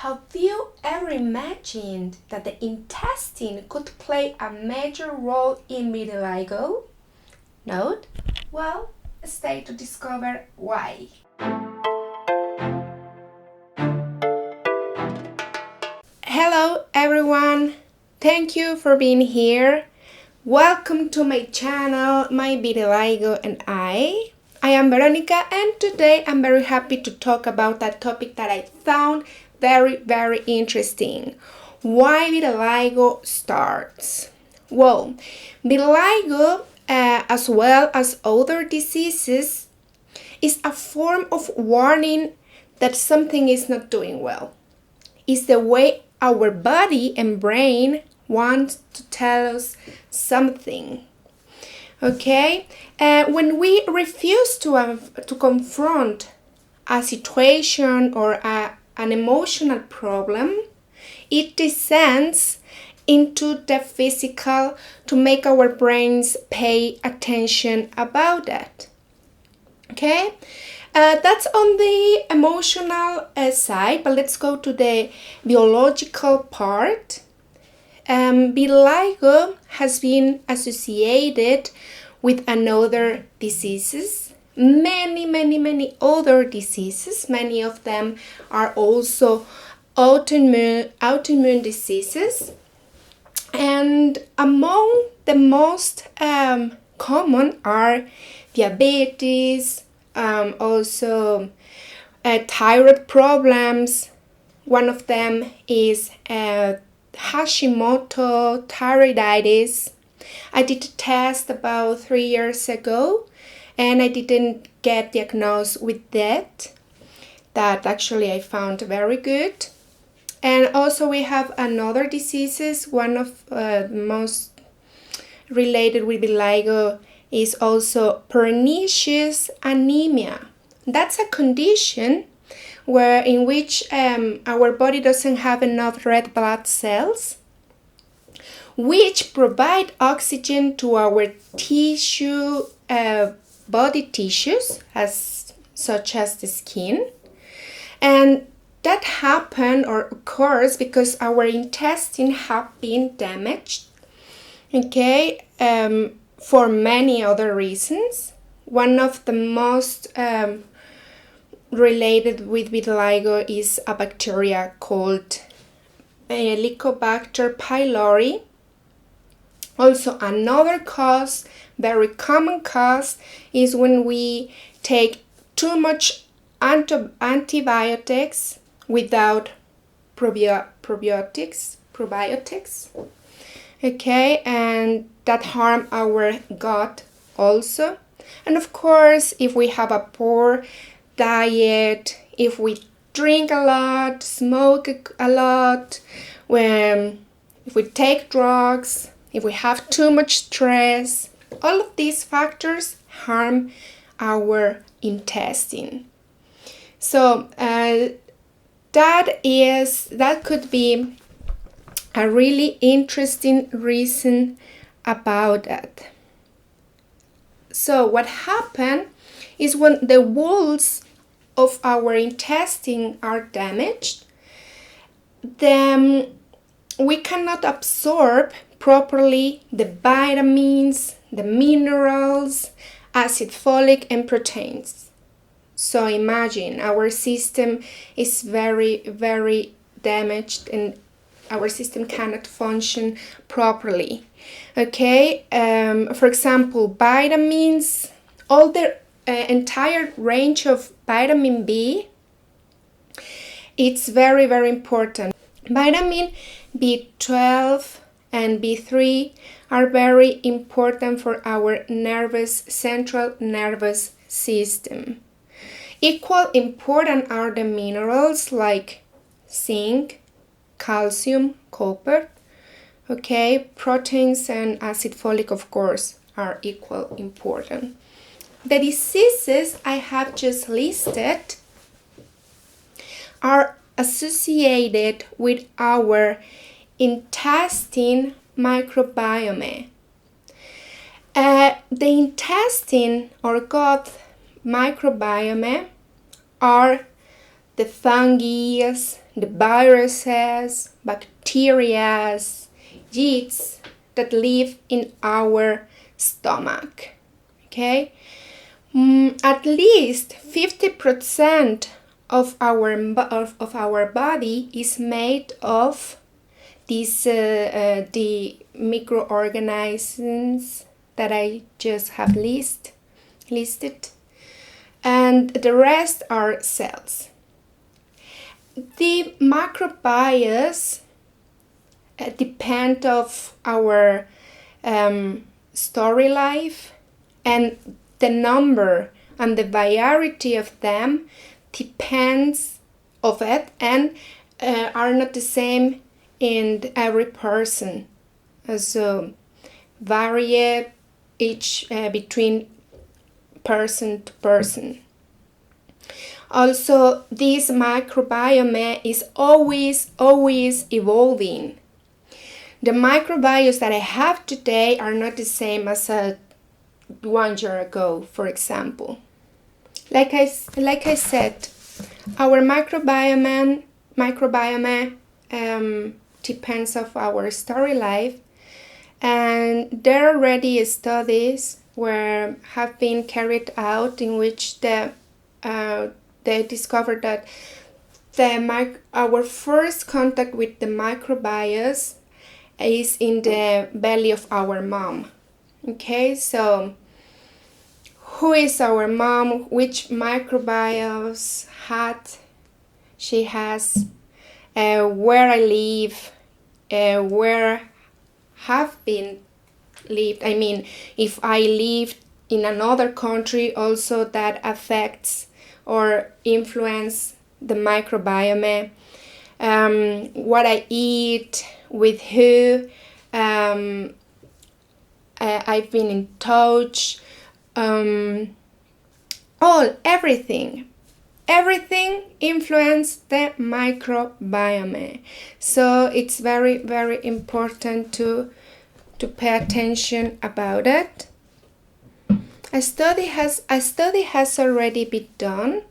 Have you ever imagined that the intestine could play a major role in vitiligo? No? Well, stay to discover why. Hello everyone! Thank you for being here. Welcome to my channel, My Vitiligo and I. I am Veronica and today I'm very happy to talk about that topic that I found very interesting. Why vitiligo starts? Well, vitiligo, as well as other diseases, is a form of warning that something is not doing well. It's the way our body and brain want to tell us something. Okay? When we refuse to confront a situation or an emotional problem, it descends into the physical to make our brains pay attention about that. Okay? That's on the emotional side, but let's go to the biological part. Vitiligo has been associated with another diseases, many other diseases. Many of them are also autoimmune diseases, and among the most common are diabetes, also thyroid problems. One of them is Hashimoto, thyroiditis. I did a test about 3 years ago and I didn't get diagnosed with that. That actually I found very good. And also we have another diseases. One of the most related with vitiligo is also Pernicious anemia. That's a condition in which our body doesn't have enough red blood cells, which provide oxygen to our tissue, body tissues, such as the skin. And that happens or occurs because our intestine have been damaged, okay, for many other reasons. One of the most related with vitiligo is a bacteria called Helicobacter pylori. Also, another cause, very common cause, is when we take too much antibiotics without probiotics, okay, and that harm our gut also. And of course, if we have a poor diet, if we drink a lot, smoke a lot, if we take drugs, if we have too much stress, all of these factors harm our intestine. So that could be a really interesting reason about that. So what happened is when the walls of our intestine are damaged, then we cannot absorb properly the vitamins, the minerals, acid folic, and proteins. So imagine our system is very damaged and our system cannot function properly. Okay, for example, vitamins, all the entire range of vitamin B, it's very important. Vitamin B12 and B3 are very important for our central nervous system. Equal important are the minerals like zinc, calcium, copper. Okay, proteins and acid folic, of course, are equal important. The diseases I have just listed are associated with our intestine microbiome. The intestine or gut microbiome are the fungi, the viruses, bacteria, yeasts that live in our stomach. Okay? At least 50% of our body is made of these the microorganisms that I just have listed, and the rest are cells. The microbiomes depend of our story life, and the number and the variety of them depends of it, and are not the same in every person. So vary each between person to person. Also, this microbiome is always evolving. The microbiomes that I have today are not the same as 1 year ago, for example. Like I said, our microbiome depends of our story life, and there are already studies where have been carried out in which they discovered that our first contact with the microbiomes is in the belly of our mom. Okay, so who is our mom? Which microbiomes she has? Where I live? Where have been lived? I mean, if I lived in another country, also that affects or influence the microbiome. What I eat, with who I've been in touch, everything influences the microbiome. So it's very important to pay attention about it. A study has already been done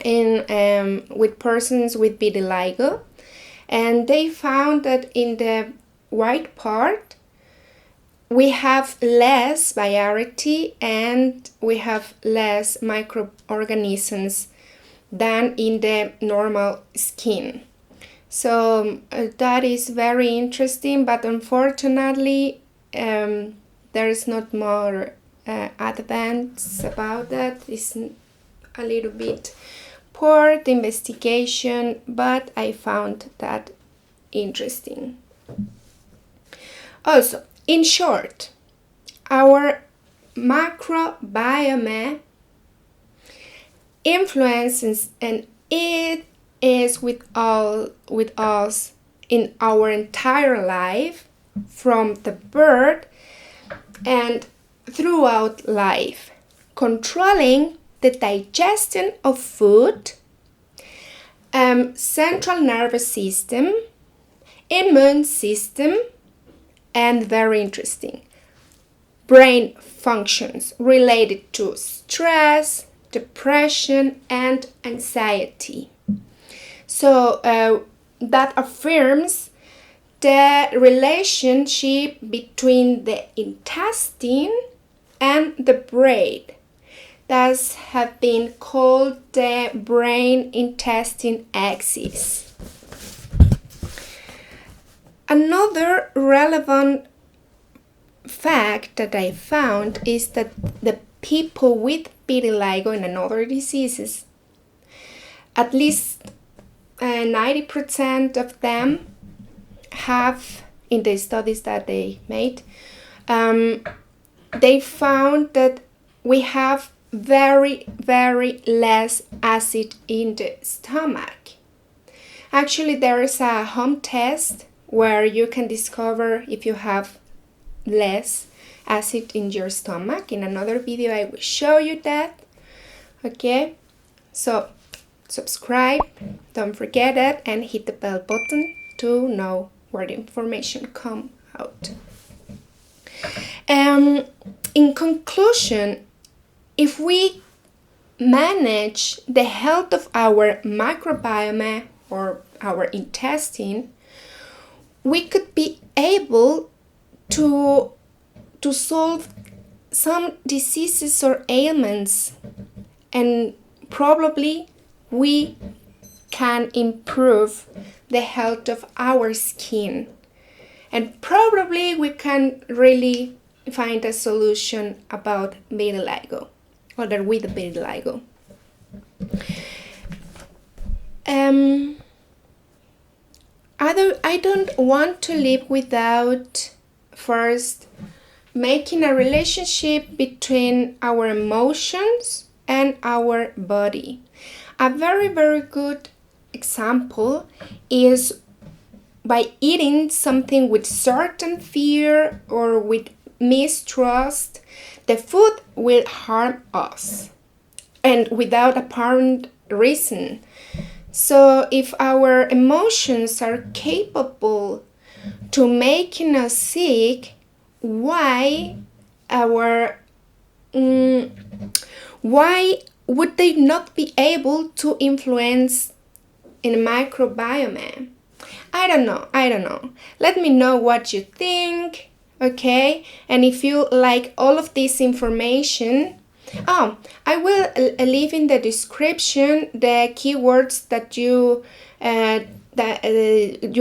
with persons with vitiligo, and they found that in the white part we have less variety and we have less microorganisms than in the normal skin. So that is very interesting, but unfortunately there is not more advance about that. It's a little bit poor, the investigation, but I found that interesting. Also, in short, our microbiome influences, and it is with us in our entire life, from the birth and throughout life, controlling the digestion of food, central nervous system, immune system, and very interesting, brain functions related to stress, depression, and anxiety. So that affirms the relationship between the intestine and the brain. Thus have been called the brain-intestine axis. Another relevant fact that I found is that the people with vitiligo and other diseases, at least 90% of them have, in the studies that they made, they found that we have very less acid in the stomach. Actually, there is a home test where you can discover if you have less acid in your stomach. In another video I will show you that. Okay, so subscribe, don't forget it, and hit the bell button to know where the information come out. In conclusion, if we manage the health of our microbiome or our intestine, we could be able to solve some diseases or ailments, and probably we can improve the health of our skin, and probably we can really find a solution about vitiligo or with vitiligo. I don't want to live without first making a relationship between our emotions and our body. A very, very good example is by eating something with certain fear or with mistrust. The food will harm us and without apparent reason. So if our emotions are capable to making us sick, why would they not be able to influence in microbiome? I don't know. Let me know what you think, okay? And if you like all of this information, I will leave in the description the keywords that you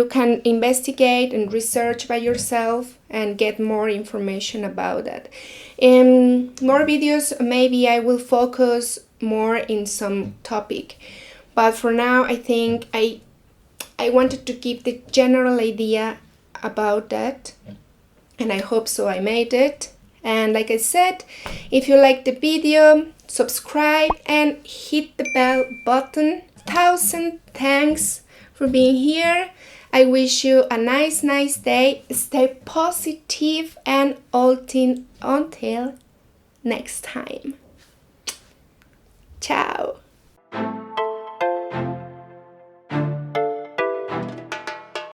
can investigate and research by yourself and get more information about that. In more videos, maybe I will focus more in some topic, but for now I think I wanted to give the general idea about that, and I hope so I made it. And like I said, if you like the video, subscribe and hit the bell button. 1,000 thanks for being here. I wish you a nice day. Stay positive and until next time. Ciao.